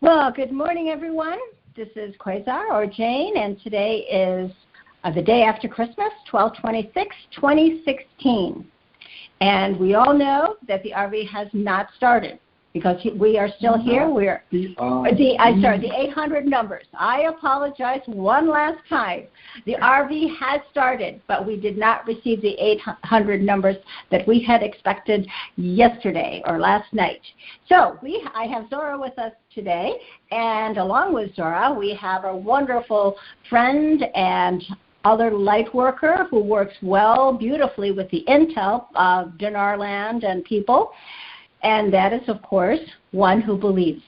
Well, good morning, everyone. This is Quasar or Jane, and today is the day after Christmas, 12/26/2016. And we all know that the RV has not started because we are still here. We're the 800 numbers. I apologize one last time. The RV has started, but we did not receive the 800 numbers that we had expected yesterday or last night. So I have Zorra with us today, and along with Zorra, we have a wonderful friend and other light worker who works beautifully with the intel of Dinar Land and people. And that is, of course, one who believes.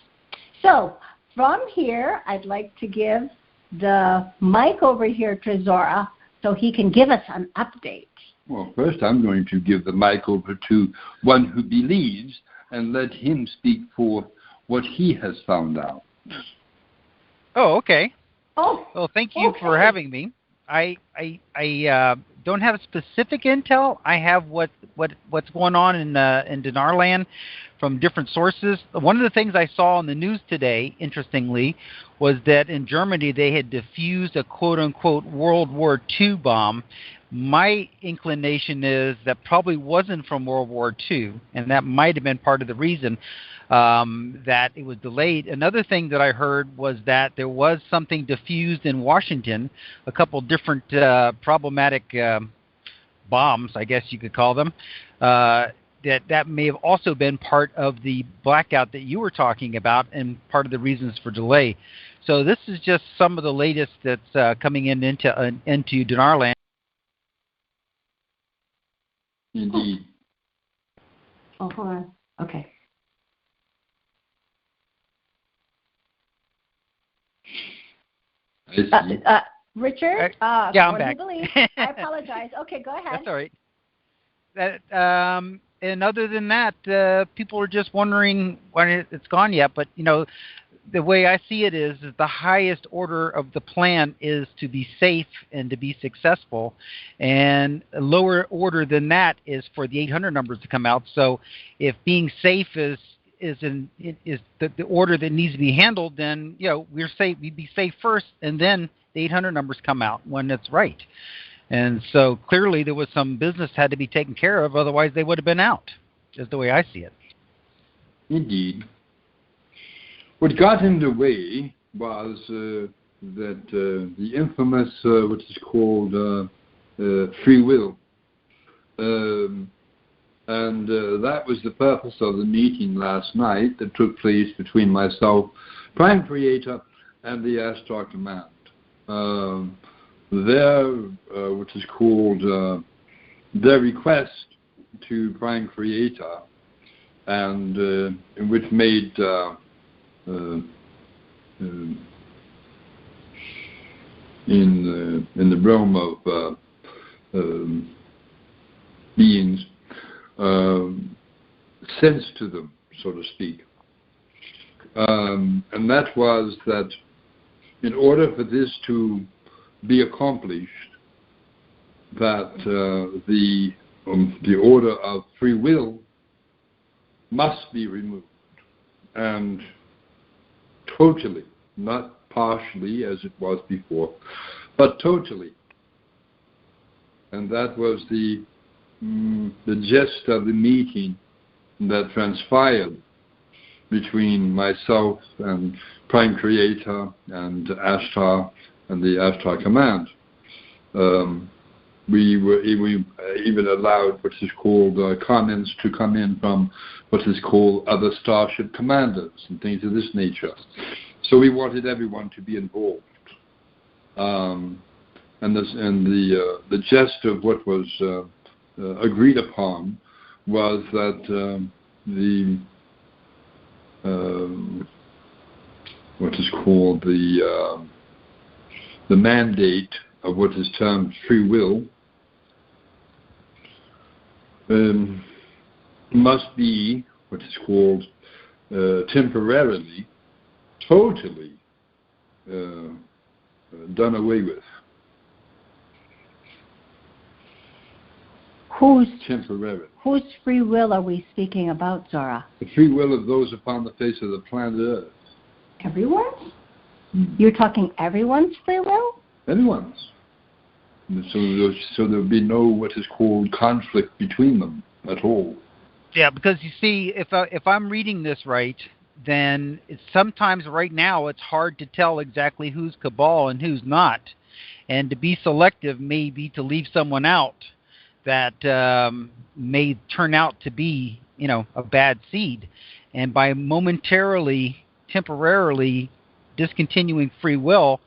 So from here, I'd like to give the mic over here to Zorra so he can give us an update. Well, first I'm going to give the mic over to one who believes and let him speak for what he has found out. Oh, okay. Oh, well, thank you for having me. I don't have specific intel. I have what's going on in Dinar Land from different sources. One of the things I saw on the news today, interestingly, was that in Germany they had defused a quote-unquote World War II bomb. My inclination is that probably wasn't from World War II, and that might have been part of the reason that it was delayed. Another thing that I heard was that there was something diffused in Washington, a couple different problematic bombs, I guess you could call them, that may have also been part of the blackout that you were talking about and part of the reasons for delay. So this is just some of the latest that's coming into Dinar Land. Indeed. Oh, hold on. Okay. Richard? Yeah, I'm back. I apologize. Okay, go ahead. That's all right. And other than that, people are just wondering when it's gone yet. But, the way I see it is the highest order of the plan is to be safe and to be successful. And a lower order than that is for the 800 numbers to come out. So if being safe is the order that needs to be handled, then, we're safe. We'd be safe first, and then the 800 numbers come out when it's right. And so clearly there was some business had to be taken care of, otherwise they would have been out, is the way I see it. Indeed. What got in the way was that the infamous, what is called free will. And that was the purpose of the meeting last night that took place between myself, Prime Creator, and the Astar Command. Which is called their request to Prime Creator, and which made in the realm of beings sense to them, so to speak, and that was that in order for this to be accomplished, that the order of free will must be removed, and totally, not partially as it was before, but totally. And that was the gist of the meeting that transpired between myself and Prime Creator and Ashtar and the Ashtar Command. We even allowed what is called comments to come in from what is called other starship commanders and things of this nature. So we wanted everyone to be involved. And the gist of what was agreed upon was that what is called the mandate of what is termed free will must be what is called temporarily, totally done away with. Whose free will are we speaking about, Zorra? The free will of those upon the face of the planet Earth. Everyone's? You're talking everyone's free will? Everyone's. So there'll be no what is called conflict between them at all. Yeah, because you see, if I'm reading this right, then sometimes right now it's hard to tell exactly who's cabal and who's not. And to be selective may be to leave someone out that may turn out to be, a bad seed. And by temporarily discontinuing free will,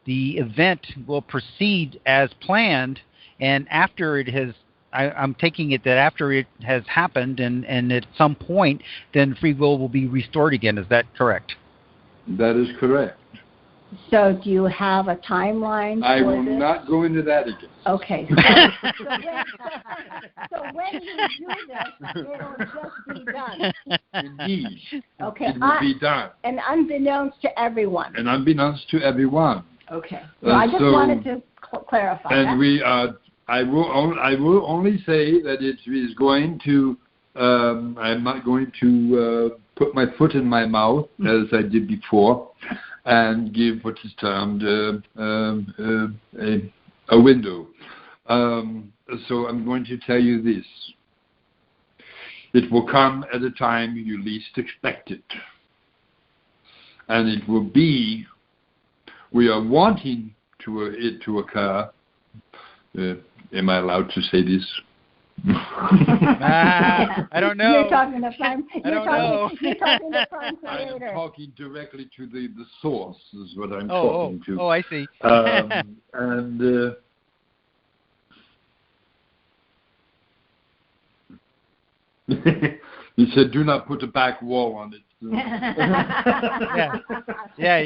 the event will proceed as planned, and after it has, I'm taking it that after it has happened and at some point, then free will be restored again. Is that correct? That is correct. So do you have a timeline for I will this? not go into that again. Okay. So when you do this, it'll just be done. Indeed. Okay. It will be done. And unbeknownst to everyone. And unbeknownst to everyone. Okay. So I just wanted to clarify and that. I will only say that it is going to. I'm not going to put my foot in my mouth as I did before, and give what is termed a window. So I'm going to tell you this. It will come at a time you least expect it. And it will be, we are wanting it to occur. Am I allowed to say this? I don't know. You're talking to Prime. You're talking to Prime Creator. I'm talking directly to the source. Is what I'm talking to. Oh, I see. And he said, "Do not put a back wall on it." Yeah.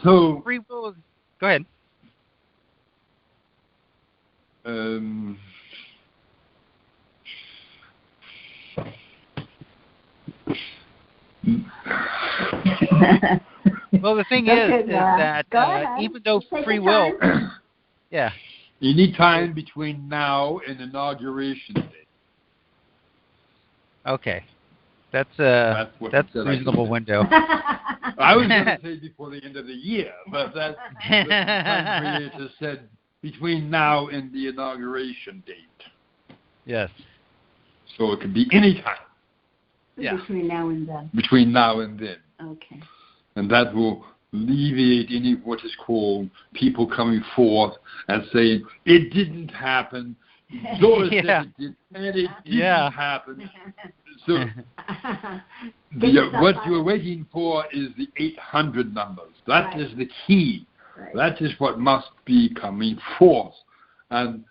So free will. Go ahead. Well, the thing is that even though free will, yeah, you need time between now and inauguration day. Okay, that's a reasonable window. I was going to say before the end of the year, but that's the Prime Creator said between now and the inauguration date. Yes. So it could be any time. Yeah. Between now and then. Between now and then. Okay. And that will alleviate any what is called people coming forth and saying, it didn't happen. Zorra said it did, and it didn't happen. So what you're waiting for is the 800 numbers. That is the key. Right. That is what must be coming forth. And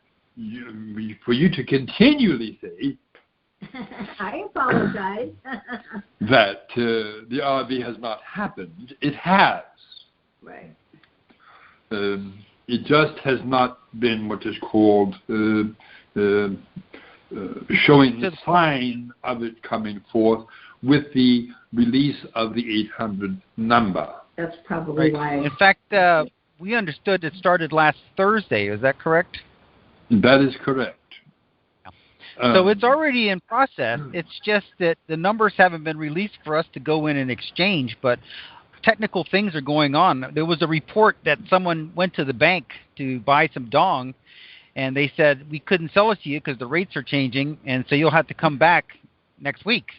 for you to continually say, I apologize. that the RV has not happened, it has. Right. It just has not been what is called showing the sign of it coming forth with the release of the 800 number. That's probably why. In fact, we understood it started last Thursday. Is that correct? That is correct. So it's already in process. It's just that the numbers haven't been released for us to go in and exchange, but technical things are going on. There was a report that someone went to the bank to buy some dong, and they said, we couldn't sell it to you because the rates are changing, and so you'll have to come back next week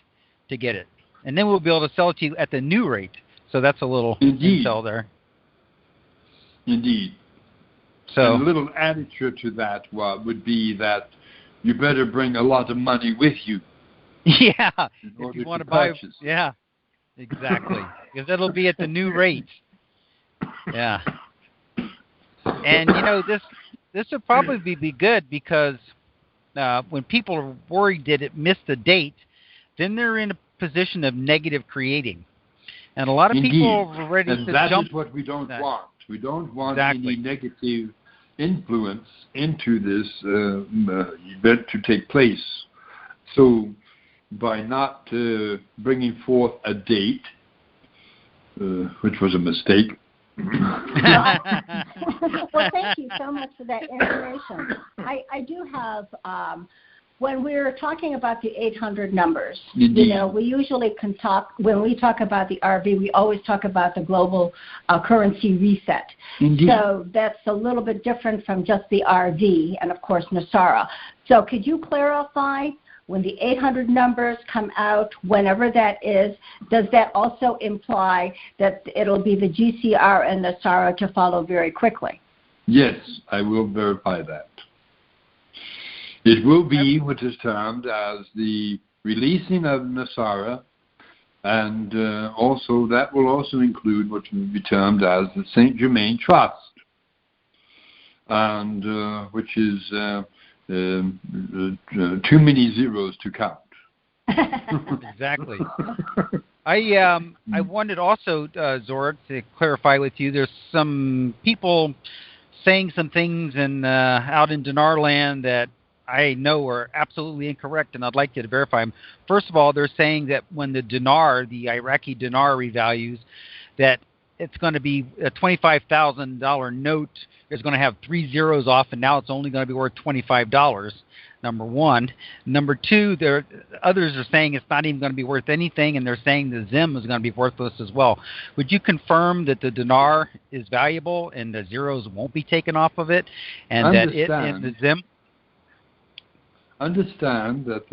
to get it. And then we'll be able to sell it to you at the new rate. So that's a little intel there. Indeed. So and a little additive to that would be that you better bring a lot of money with you. Yeah, if you want to buy. Yeah, exactly. Because it'll be at the new rate. Yeah. And, this would probably be good because when people are worried that it missed the date, then they're in a position of negative creating. And a lot of people are ready to jump. And that is what we don't want. We don't want any negative influence into this event to take place. So by not bringing forth a date, which was a mistake. Well, thank you so much for that information. I do have when we're talking about the 800 numbers, Indeed. you know, we usually can talk, when we talk about the RV, we always talk about the global currency reset. Indeed. So that's a little bit different from just the RV and, of course, NESARA. So could you clarify when the 800 numbers come out, whenever that is, does that also imply that it'll be the GCR and NESARA to follow very quickly? Yes, I will verify that. It will be what is termed as the releasing of NESARA, and also that will also include what will be termed as the Saint Germain Trust, and which is too many zeros to count. Exactly. I wanted also, Zorra, to clarify with you. There's some people saying some things out in Dinar land that I know are absolutely incorrect, and I'd like you to verify them. First of all, they're saying that when the dinar, the Iraqi dinar, revalues, that it's going to be a $25,000 note is going to have 3 zeros off, and now it's only going to be worth $25. Number one. Number two, others are saying it's not even going to be worth anything, and they're saying the zim is going to be worthless as well. Would you confirm that the dinar is valuable and the zeros won't be taken off of it, and that it and the zim? Understand that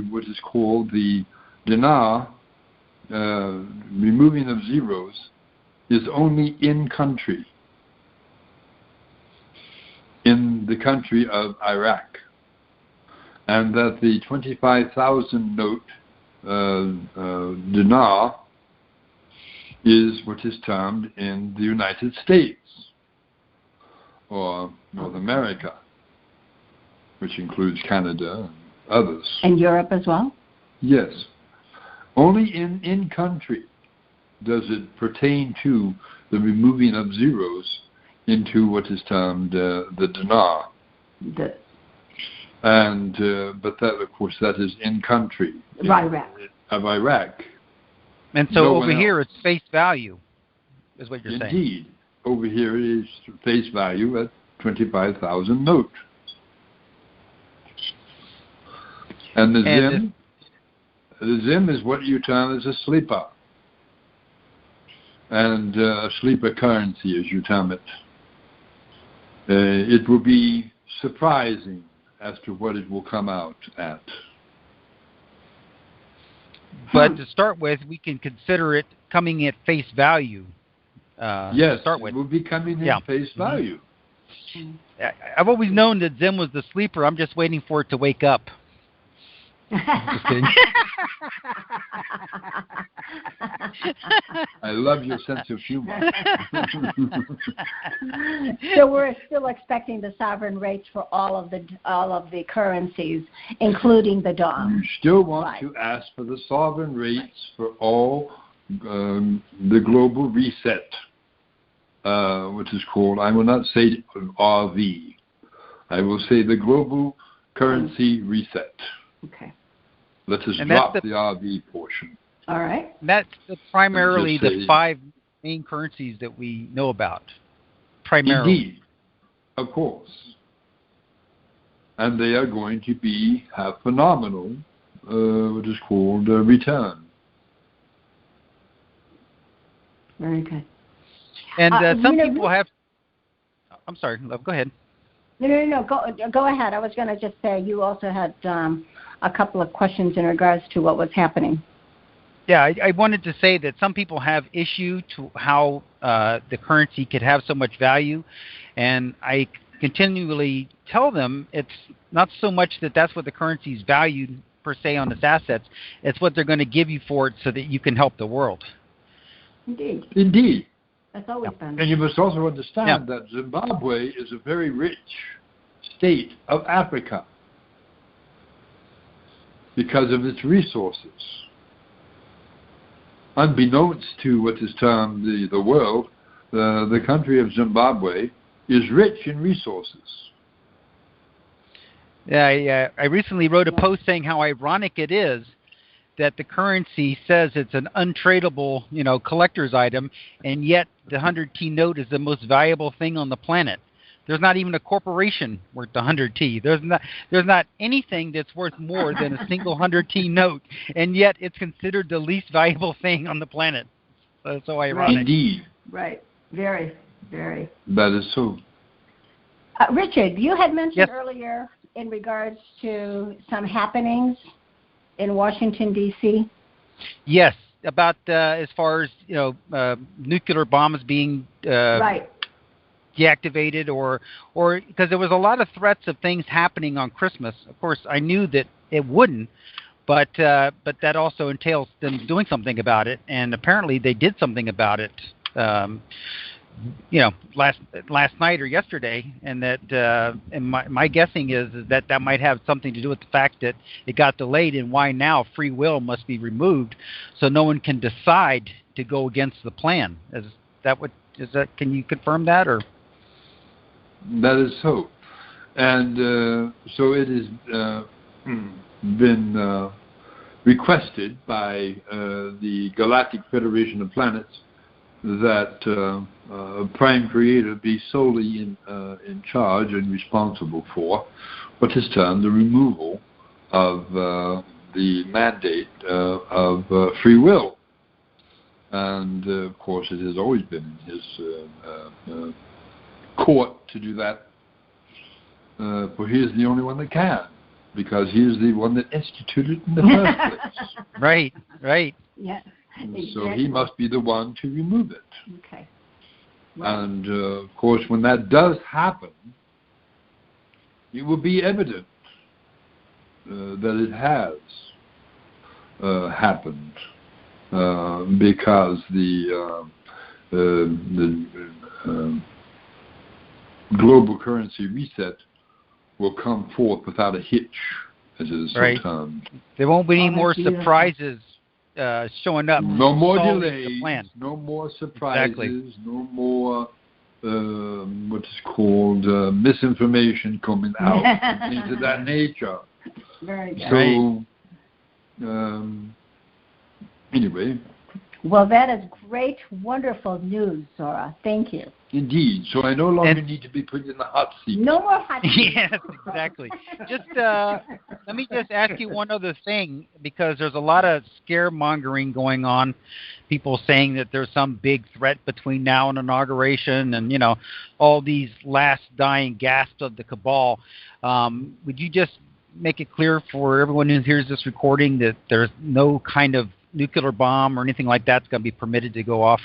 what is called the dinar, removing of zeros, is only in country, in the country of Iraq, and that the 25,000 note dinar is what is termed in the United States or North America, which includes Canada and others. And Europe as well? Yes. Only in country does it pertain to the removing of zeros into what is termed the dinar. And but that, of course, that is in country of Iraq. And so over here it's face value, is what you're saying. Indeed. Over here it is face value at 25,000 note. And the zim is what you term as a sleeper. And a sleeper currency, as you term it. It will be surprising as to what it will come out at. But to start with, we can consider it coming at face value. Yes, to start with. It will be coming in face value. I've always known that zim was the sleeper. I'm just waiting for it to wake up. Just kidding. I love your sense of humor. So we're still expecting the sovereign rates for all of the currencies, including the DOM. You still want to ask for the sovereign rates for all the global reset, which is called, I will not say RV. I will say the global currency reset. Okay. Let us drop the RV portion. All right. That's primarily the 5 main currencies that we know about. Primarily. Indeed. Of course. And they are going to have phenomenal, what is called a return. Very good. And some people have... I'm sorry, love, go ahead. No. Go ahead. I was going to just say you also had a couple of questions in regards to what was happening. Yeah, I wanted to say that some people have issue to how the currency could have so much value, and I continually tell them it's not so much that that's what the currency is valued per se on its assets, it's what they're going to give you for it so that you can help the world. Indeed. That's always been. And you must also understand that Zimbabwe is a very rich state of Africa because of its resources. Unbeknownst to what is termed the world, the country of Zimbabwe is rich in resources. Yeah, I recently wrote a post saying how ironic it is that the currency says it's an untradeable, collector's item, and yet the 100T note is the most valuable thing on the planet. There's not even a corporation worth 100T. There's not anything that's worth more than a single 100T note, and yet it's considered the least valuable thing on the planet. So ironic. Indeed. Right. Very, very. That is so. Richard, you had mentioned Yes. earlier in regards to some happenings in Washington, D.C. Yes, about as far as nuclear bombs being Right. deactivated, or because there was a lot of threats of things happening on Christmas. Of course, I knew that it wouldn't, but that also entails them doing something about it, and apparently they did something about it. Last night or yesterday, and that and my guessing is that might have something to do with the fact that it got delayed, and why now free will must be removed, so no one can decide to go against the plan. Is that? Can you confirm that, or? That is so, and so it has been requested by the Galactic Federation of Planets that Prime Creator be solely in charge and responsible for what is termed the removal of the mandate of free will. And of course, it has always been in his court to do that, for he is the only one that can, because he is the one that instituted it in the first place. Right. Yeah. Exactly. So he must be the one to remove it. Okay. Right. And of course, when that does happen, it will be evident that it has happened, because the global currency reset will come forth without a hitch, as it is so termed. There won't be any more surprises showing up. No more delays. The plan. No more surprises. Exactly. No more what is called misinformation coming out, and things of that nature. Very good. So, anyway. Well, that is great, wonderful news, Zorra. Thank you. Indeed. So I no longer need to be put in the hot seat. No more hot seat. Yes, exactly. Just let me just ask you one other thing, because there's a lot of scaremongering going on. People saying that there's some big threat between now and inauguration, and all these last dying gasps of the cabal. Would you just make it clear for everyone who hears this recording that there's no kind of nuclear bomb or anything like that's going to be permitted to go off?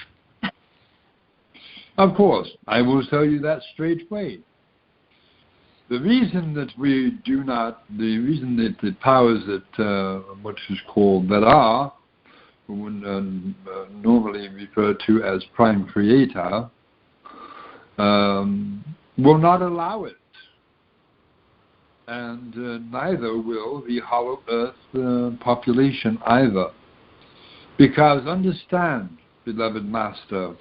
Of course, I will tell you that straight away. The reason that the powers that what is called that are normally referred to as Prime Creator will not allow it, and neither will the Hollow Earth population either. Because understand, beloved Master,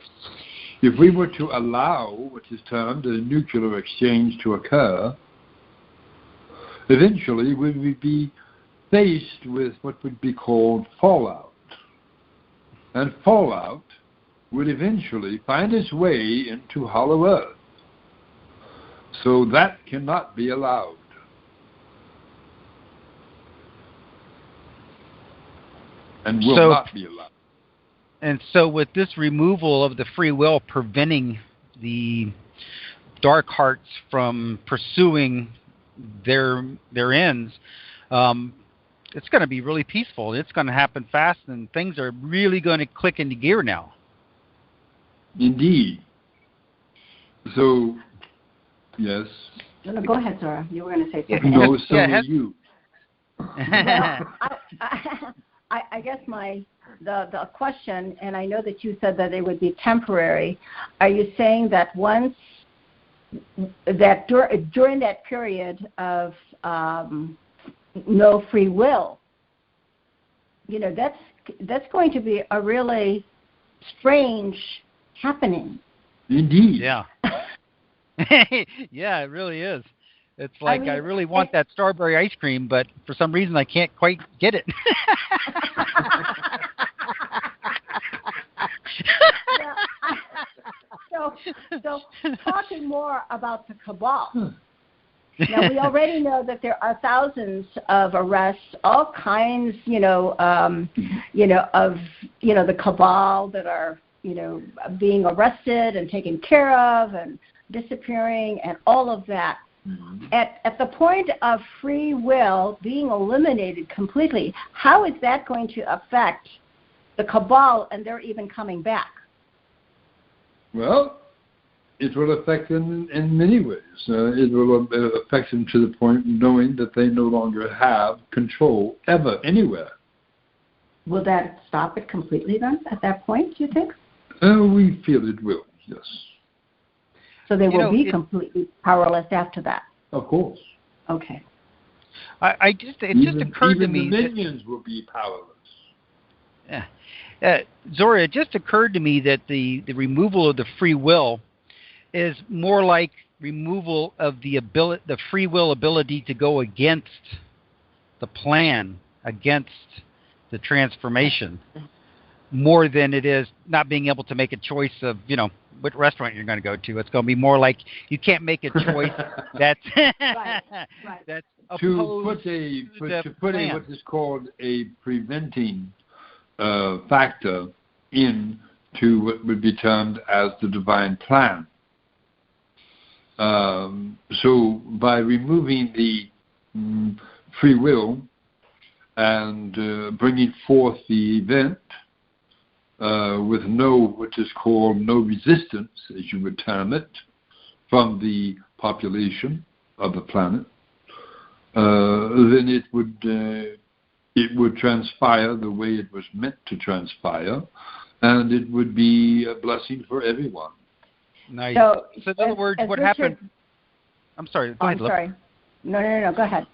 if we were to allow what is termed a nuclear exchange to occur, eventually we would be faced with what would be called fallout. And fallout would eventually find its way into Hollow Earth. So that cannot be allowed. And will not be allowed. And so with this removal of the free will preventing the dark hearts from pursuing their ends, it's going to be really peaceful. It's going to happen fast, and things are really going to click into gear now. Indeed. So, yes. No, go ahead, Zorra. You were going to say something. No, so are you. Well, I guess the question, and I know that you said that it would be temporary. Are you saying that once that during that period of no free will, that's going to be a really strange happening? Indeed. Yeah. Yeah, it really is. It's like I really want that strawberry ice cream, but for some reason I can't quite get it. So So talking more about the cabal. Now, we already know that there are thousands of arrests, all kinds, of, the cabal that are, being arrested and taken care of and disappearing and all of that. Mm-hmm. At the point of free will being eliminated completely, how is that going to affect the cabal and they're even coming back? Well, it will affect them in many ways. It will affect them to the point of knowing that they no longer have control ever, anywhere. Will that stop it completely then at that point, do you think? We feel it will, yes. So they will be completely powerless after that? Of course. Okay. It just occurred to me even the minions will be powerless. Zorra, it just occurred to me that the removal of the free will is more like removal of the free will ability to go against the plan, against the transformation, more than it is not being able to make a choice of, what restaurant you're going to go to. It's going to be more like you can't make a choice that's right. that's opposed to put what is called a preventing factor into what would be termed as the divine plan. So by removing the free will and bringing forth the event with what is called no resistance, as you would term it, from the population of the planet, then it would transpire the way it was meant to transpire, and it would be a blessing for everyone. Nice. So in other words, what happened? I'm sorry. Go ahead. I'm sorry. No. Go ahead.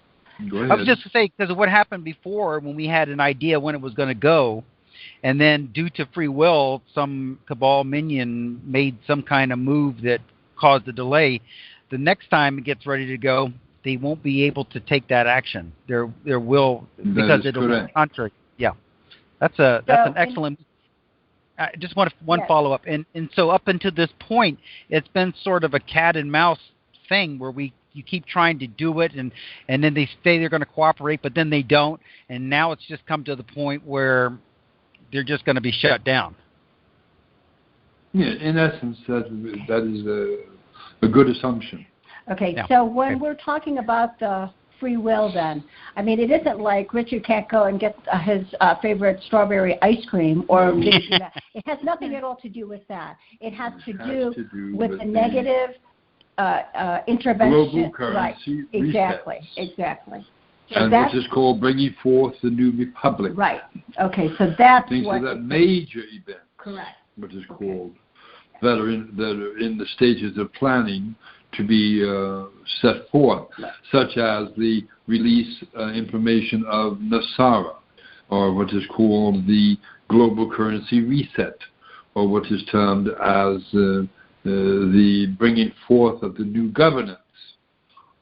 Go ahead. I was just to say, because of what happened before, when we had an idea when it was going to go, and then due to free will, some cabal minion made some kind of move that caused a delay. The next time it gets ready to go, they won't be able to take that action. There will, because it'll be contrary. Yeah, that's an excellent. I just want one follow-up. And so up until this point, it's been sort of a cat and mouse thing where you keep trying to do it, and then they say they're going to cooperate, but then they don't. And now it's just come to the point where they're just going to be shut down. Yeah, in essence, that is a good assumption. Okay, so when we're talking about the free will then, I mean, it isn't like Richard can't go and get his favorite strawberry ice cream or it has nothing at all to do with that. It has to do with the negative intervention. Global currency Exactly. So and what is called bringing forth the new republic. Right. Okay, so that's things of that major event. Correct. What is called that are in the stages of planning to be set forth, such as the release information of Nasara, or what is called the global currency reset, or what is termed as the bringing forth of the new governance.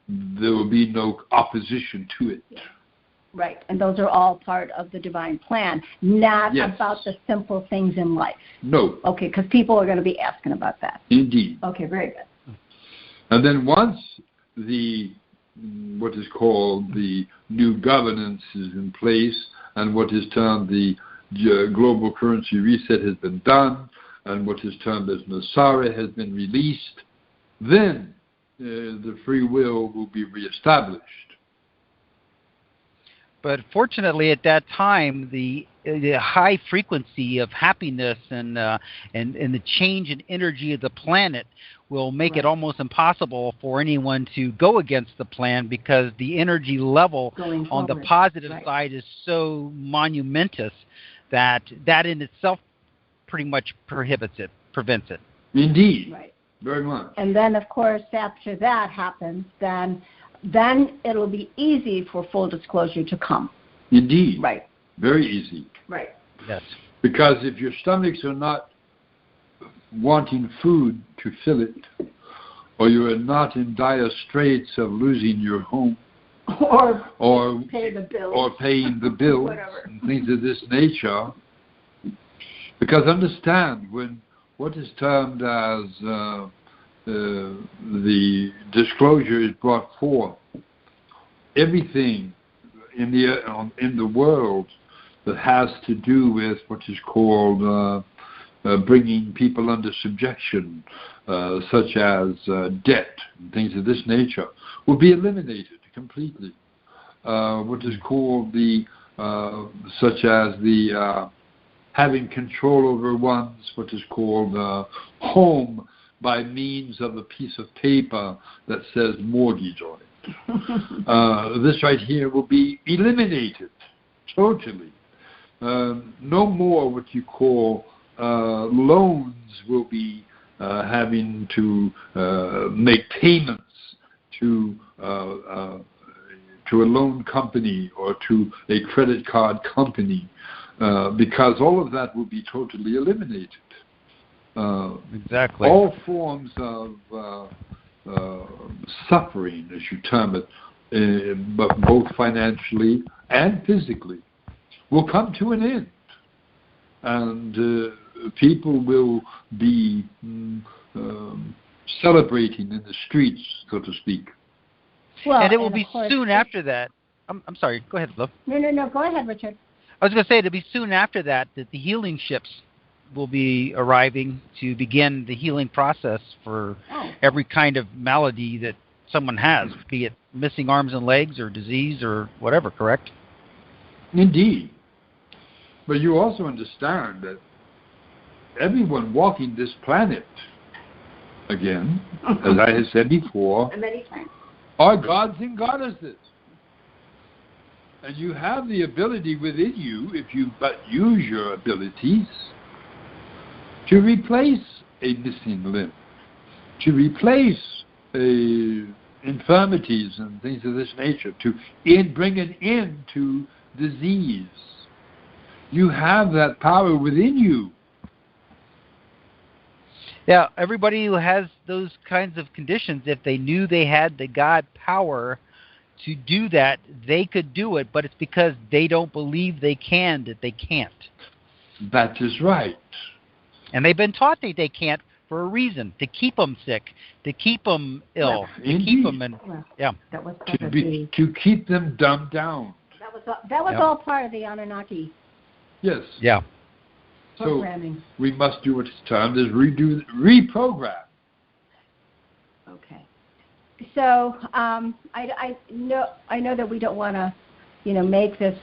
There will be no opposition to it. Right, and those are all part of the divine plan, not about the simple things in life. No. Okay, because people are going to be asking about that. Indeed. Okay, very good. And then once what is called the new governance is in place, and what is termed the global currency reset has been done, and what is termed as Nasara has been released, then the free will be reestablished. But fortunately, at that time, the high frequency of happiness and the change in energy of the planet will make it almost impossible for anyone to go against the plan, because the energy level on the positive side is so monumentous that in itself pretty much prevents it. Indeed. Right. Very much. And then, of course, after that happens, then it'll be easy for full disclosure to come. Indeed. Right. Very easy. Right. Yes. Because if your stomachs are not wanting food to fill it, or you are not in dire straits of losing your home, or pay the bills, or paying the bills, and things of this nature. Because understand, when what is termed as the disclosure is brought forth, everything in the world that has to do with what is called bringing people under subjection, such as debt and things of this nature, will be eliminated completely. What is called such as the having control over one's what is called home by means of a piece of paper that says mortgage on it. This right here will be eliminated totally. No more what you call loans will be having to make payments to a loan company or to a credit card company, because all of that will be totally eliminated. Exactly. All forms of suffering, as you term it, but both financially and physically, will come to an end. And people will be celebrating in the streets, so to speak. Well, and it will be soon after that. I'm sorry. Go ahead, Love. No. Go ahead, Richard. I was going to say it'll be soon after that the healing ships will be arriving to begin the healing process for every kind of malady that someone has, be it missing arms and legs or disease or whatever, correct? Indeed. But you also understand that everyone walking this planet, again, as I have said before, many times, are gods and goddesses. And you have the ability within you, if you but use your abilities, to replace a missing limb, to replace infirmities and things of this nature, to bring an end to disease. You have that power within you. Yeah, everybody who has those kinds of conditions, if they knew they had the God power to do that, they could do it, but it's because they don't believe they can that they can't. That is right. And they've been taught that they can't for a reason, to keep them sick, to keep them ill, to keep them in, That was to keep them dumbed down. That was all part of the Anunnaki. Yes. Yeah. Programming. So we must do what is termed as reprogram. Okay. So I know that we don't want to, make this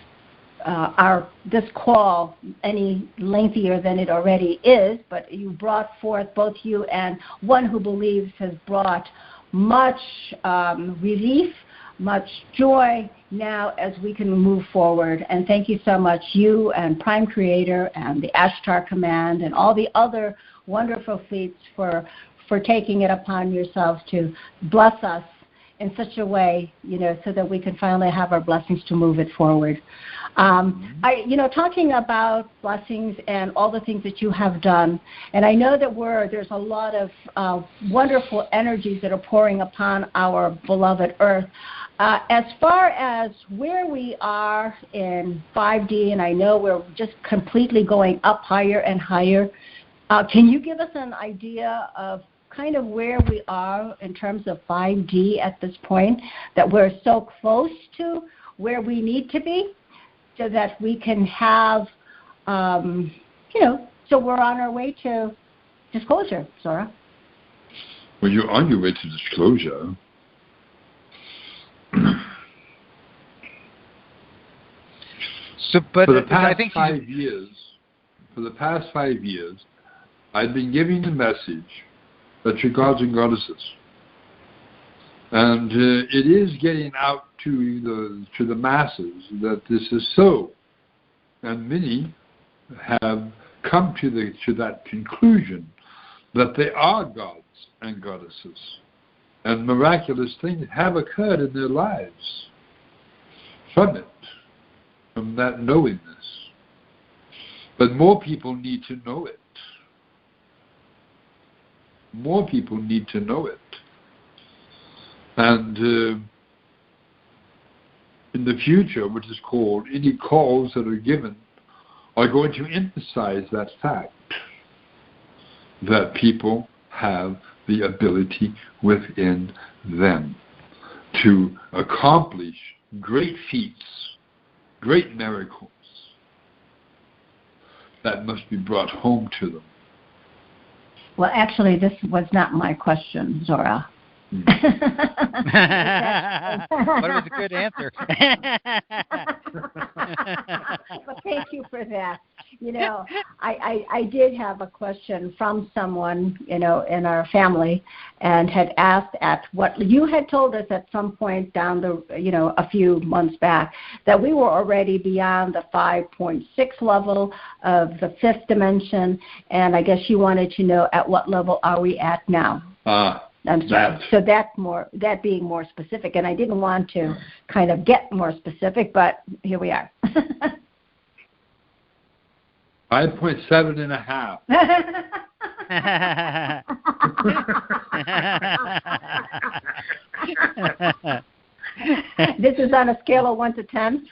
this call any lengthier than it already is, but you brought forth, both you and one who believes has brought much relief, much joy now as we can move forward. And thank you so much, you and Prime Creator and the Ashtar Command and all the other wonderful fleets for taking it upon yourselves to bless us in such a way, so that we can finally have our blessings to move it forward. Talking about blessings and all the things that you have done, and I know that there's a lot of wonderful energies that are pouring upon our beloved Earth. As far as where we are in 5D, and I know we're just completely going up higher and higher, can you give us an idea of kind of where we are in terms of 5D at this point, that we're so close to where we need to be so that we can have, so we're on our way to disclosure, Zorra? Well, you're on your way to disclosure. For the past 5 years, I've been giving the message that you're gods and goddesses, and it is getting out to the masses that this is so, and many have come to that conclusion that they are gods and goddesses, and miraculous things have occurred in their lives from that knowingness. But more people need to know it. More people need to know it. And in the future, which is called, any calls that are given are going to emphasize that fact, that people have the ability within them to accomplish great feats, great miracles that must be brought home to them. Well, actually, this was not my question, Zorra. But it was a good answer. Well, thank you for that. I did have a question from someone, in our family, and had asked at what you had told us at some point down a few months back, that we were already beyond the 5.6 level of the fifth dimension, and I guess you wanted to know at what level are we at now? I'm sorry. So that being more specific, and I didn't want to kind of get more specific, but here we are. 5.7.5. This is on a scale of 1 to 10.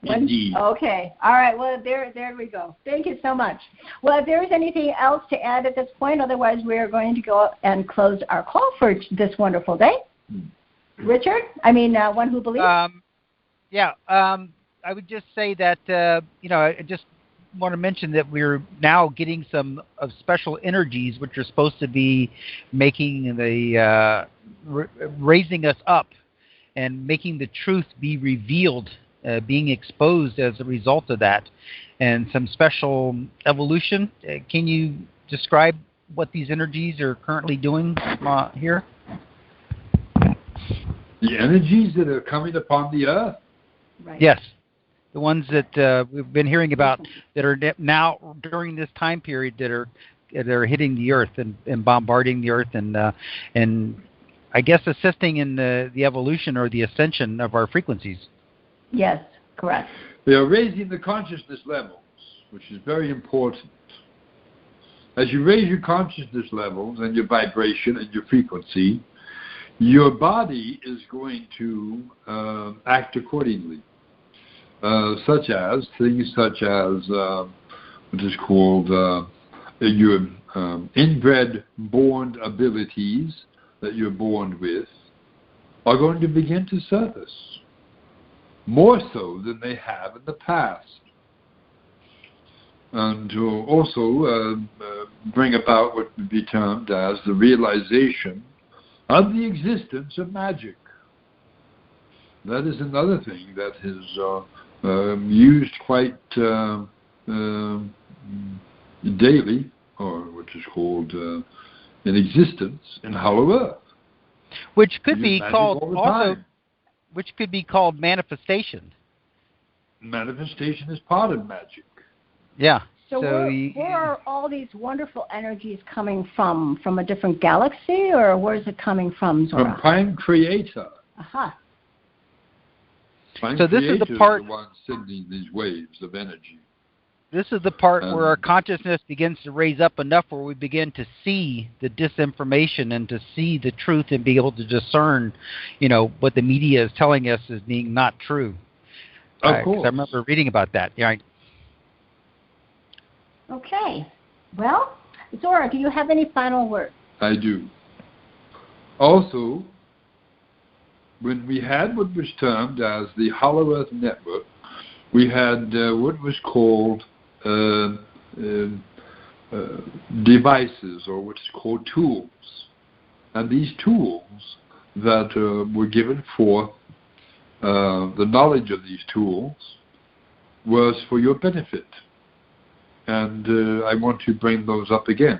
Indeed. Okay. All right. Well, there we go. Thank you so much. Well, if there is anything else to add at this point, otherwise we are going to go and close our call for this wonderful day. Richard? One who believes? I would just say that, I just want to mention that we're now getting some of special energies which are supposed to be making raising us up and making the truth be revealed, being exposed as a result of that, and some special evolution. Can you describe what these energies are currently doing here? The energies that are coming upon the earth? Right. Yes. The ones that we've been hearing about that are now during this time period that are hitting the earth and bombarding the earth and I guess assisting in the evolution or the ascension of our frequencies. Yes, correct. They are raising the consciousness levels, which is very important. As you raise your consciousness levels and your vibration and your frequency, your body is going to act accordingly. Things such as what is called your inbred born abilities that you're born with are going to begin to surface, more so than they have in the past, and to also bring about what would be termed as the realization of the existence of magic. That is another thing that is used quite daily, or which is called in existence in Hollow Earth. Which could be called also, which could be called manifestation. Manifestation is part of magic. Yeah. So where are all these wonderful energies coming from? From a different galaxy, or where is it coming from, Zorra? From Prime Creator. Aha. Prime so this Creator is the part. Is the one sending these waves of energy. This is the part where our consciousness begins to raise up enough where we begin to see the disinformation and to see the truth and be able to discern, what the media is telling us as being not true. Of course. I remember reading about that. Yeah. Okay. Well, Zorra, do you have any final words? I do. Also, when we had what was termed as the Hollow Earth Network, we had what was called devices, or what's called tools. And these tools that were given forth, the knowledge of these tools was for your benefit. And I want to bring those up again.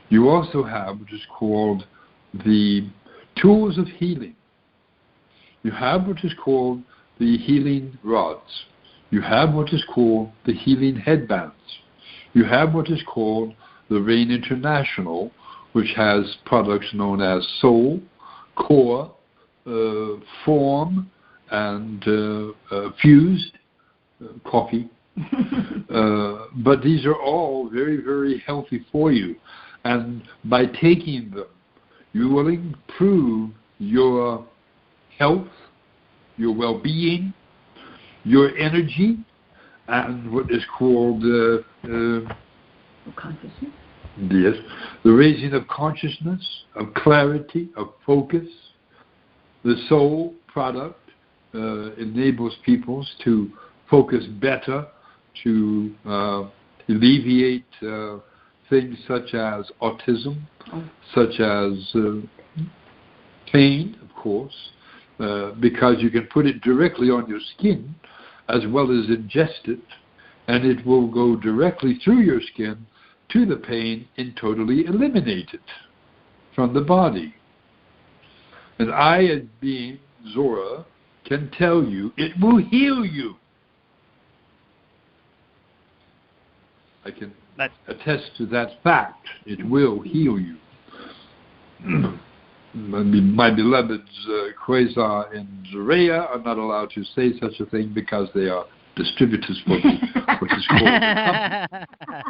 You also have what is called the tools of healing. You have what is called the healing rods. You have what is called the healing headbands. You have what is called the Rain International, which has products known as Soul, Core, Form, and Fused coffee. But these are all very, very healthy for you. And by taking them, you will improve your health, your well-being, your energy, and what is called Of consciousness. Yes. The raising of consciousness, of clarity, of focus. The soul product enables people to focus better, to alleviate things such as autism, such as pain, of course, because you can put it directly on your skin as well as ingest it, and it will go directly through your skin to the pain and totally eliminate it from the body. And I, as being Zorra, can tell you it will heal you. I can attest to that fact. It will heal you. My beloveds Quasar and Zorra are not allowed to say such a thing because they are distributors for what is called a company.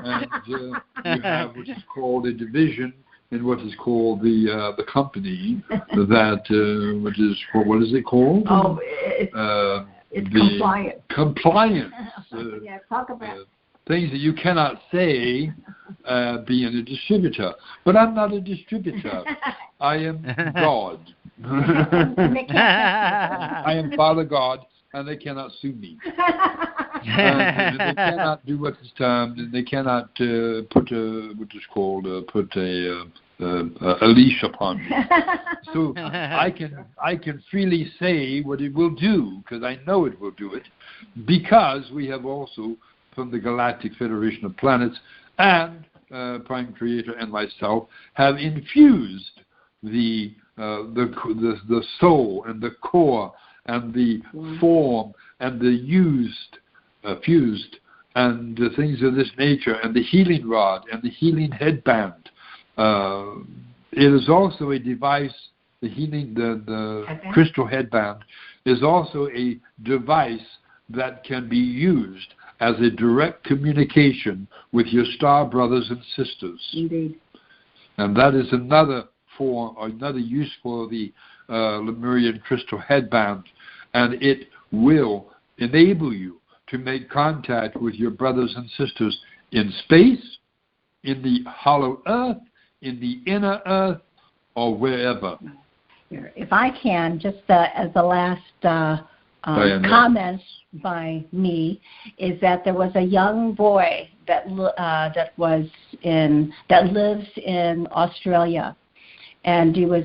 And you have what is called a division in what is called the company that what is it called? Oh, it's compliance. Compliance. Yeah, talk about things that you cannot say being a distributor. But I'm not a distributor. I am God. I am Father God, and they cannot sue me. And they cannot do what is termed, and they cannot put a leash upon me. So I can freely say what it will do, because I know it will do it, because we have also, from the Galactic Federation of Planets and Prime Creator and myself, have infused the soul and the core and the form and the fused and the things of this nature and the healing rod and the healing headband. It is also a device. The crystal headband is also a device that can be used as a direct communication with your star brothers and sisters. Indeed. And that is another form, or another use for the Lemurian crystal headband. And it will enable you to make contact with your brothers and sisters in space, in the hollow earth, in the inner earth, or wherever. If I can, just as the last comments by me, is that there was a young boy that lives in Australia, and he was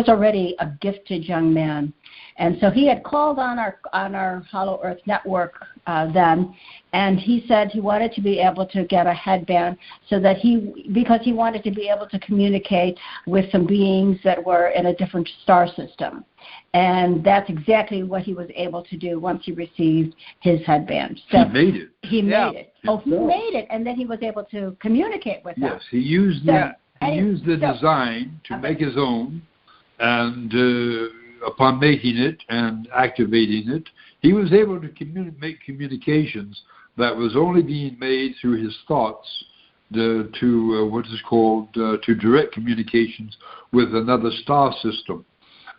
already a gifted young man. And so he had called on our Hollow Earth network then, and he said he wanted to be able to get a headband because he wanted to be able to communicate with some beings that were in a different star system. And that's exactly what he was able to do once he received his headband. So he made it. He made it. Oh, he made it, and then he was able to communicate with them. Yes, he used the design to make his own, and upon making it and activating it, he was able to make communications that was only being made through his thoughts to what is called to direct communications with another star system.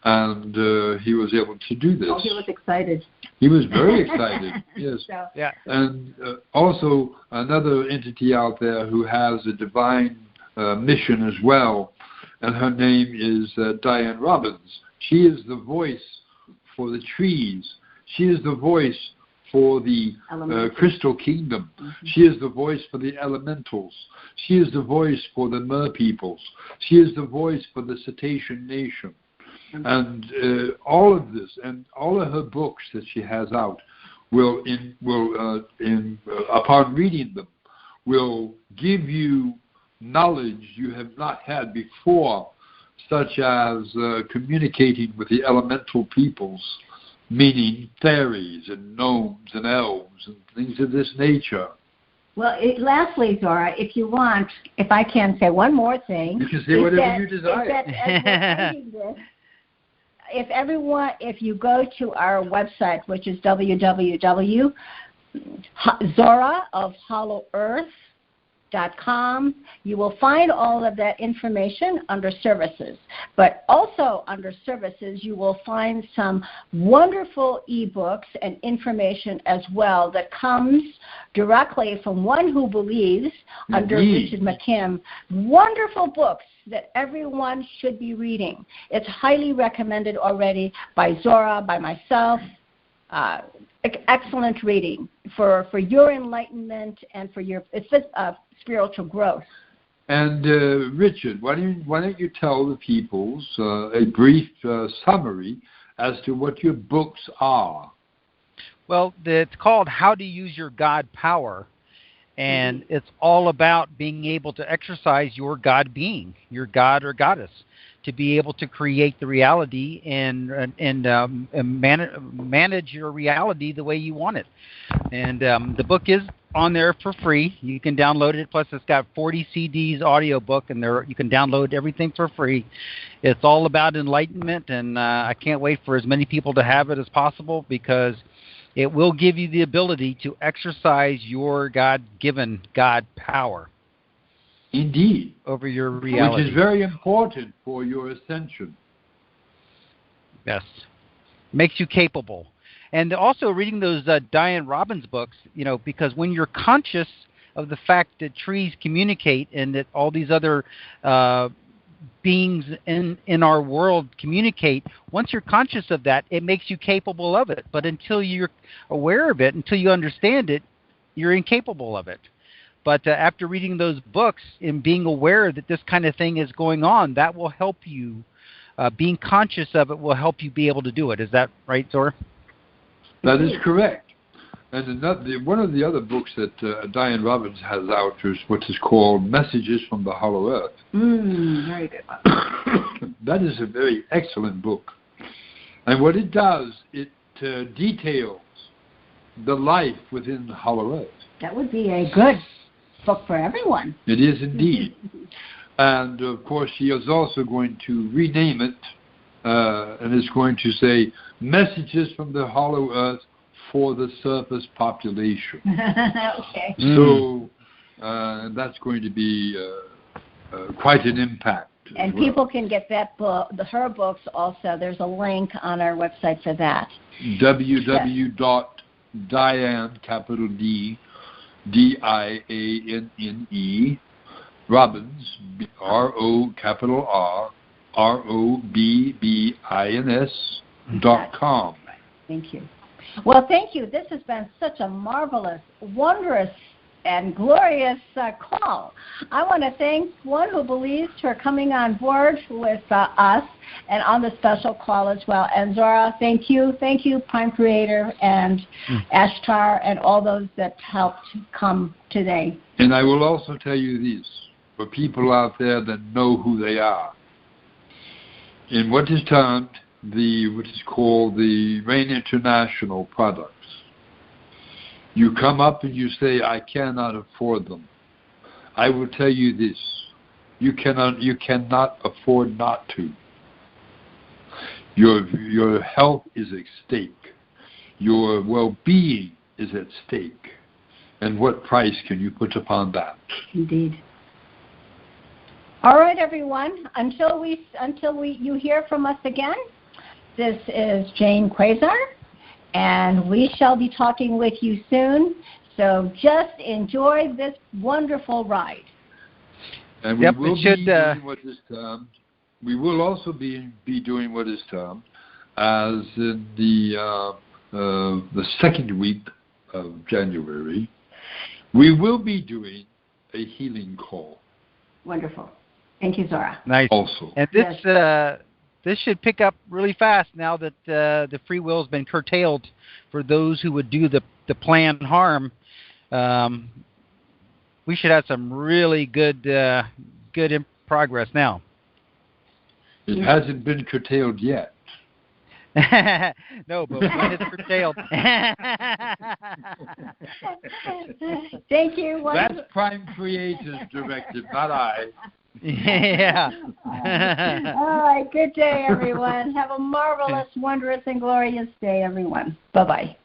And he was able to do this. Oh, he was excited. He was very excited, yes. So. Yeah. And also another entity out there who has a divine mission as well, and her name is Diane Robbins. She is the voice for the trees. She is the voice for the crystal kingdom. Mm-hmm. She is the voice for the elementals. She is the voice for the mer peoples. She is the voice for the cetacean nation. Mm-hmm. And all of this and all of her books that she has out upon reading them, will give you knowledge you have not had before, such as communicating with the elemental peoples, meaning fairies and gnomes and elves and things of this nature. Well, lastly, Zorra, if you want, if I can say one more thing. You can say whatever you desire. If you go to our website, which is www.Zorra of Hollow Earth, www.thearvey.com. You will find all of that information under services. But also under services, you will find some wonderful ebooks and information as well that comes directly from one who believes under Richard McKim. Wonderful books that everyone should be reading. It's highly recommended already by Zorra, by myself. Excellent reading for your enlightenment and for your spiritual growth. And Richard, why don't you tell the people a brief summary as to what your books are? Well, it's called How to Use Your God Power, and it's all about being able to exercise your God being, your God or goddess, to be able to create the reality and manage your reality the way you want it. And the book is on there for free. You can download it. Plus, it's got 40 CDs, audiobook, and you can download everything for free. It's all about enlightenment, and I can't wait for as many people to have it as possible because it will give you the ability to exercise your God-given God power. Indeed. Over your reality. Which is very important for your ascension. Yes. Makes you capable. And also reading those Diane Robbins books, because when you're conscious of the fact that trees communicate and that all these other beings in our world communicate, once you're conscious of that, it makes you capable of it. But until you're aware of it, until you understand it, you're incapable of it. But after reading those books and being aware that this kind of thing is going on, that will help you. Being conscious of it will help you be able to do it. Is that right, Zorra? That is correct. And one of the other books that Diane Robbins has out is what is called Messages from the Hollow Earth. Very good. That is a very excellent book. And what it does, it details the life within the Hollow Earth. That would be a good book for everyone. It is indeed. And, of course, she is also going to rename it, and it's going to say, Messages from the Hollow Earth for the Surface Population. Okay. So that's going to be quite an impact. And people can get that book, her books also. There's a link on our website for that. www.Diane, capital D, D-I-A-N-N-E, Robbins, R-O, capital R, ROBBINS.com. Thank you. Well, thank you. This has been such a marvelous, wondrous, and glorious call. I want to thank One Who Believes for coming on board with us and on the special call as well. And Zorra, thank you. Thank you, Prime Creator and Ashtar and all those that helped come today. And I will also tell you this, for people out there that know who they are. In what is termed what is called the Rain International products, you come up and you say, I cannot afford them. I will tell you this, you cannot afford not to. Your health is at stake. Your well-being is at stake. And what price can you put upon that? Indeed. All right, everyone. Until you hear from us again, this is Jane Quasar, and we shall be talking with you soon. So just enjoy this wonderful ride. And we will be doing what is termed. We will also be doing what is termed as in the second week of January. We will be doing a healing call. Wonderful. Thank you, Zorra. Nice. Also. And this should pick up really fast now that the free will has been curtailed for those who would do the planned harm. We should have some really good in progress now. It hasn't been curtailed yet. No, but when it's curtailed. Thank you. That's Prime Creator's directive, not I. Yeah. All right. Good day, everyone. Have a marvelous, wondrous, and glorious day, everyone. Bye-bye.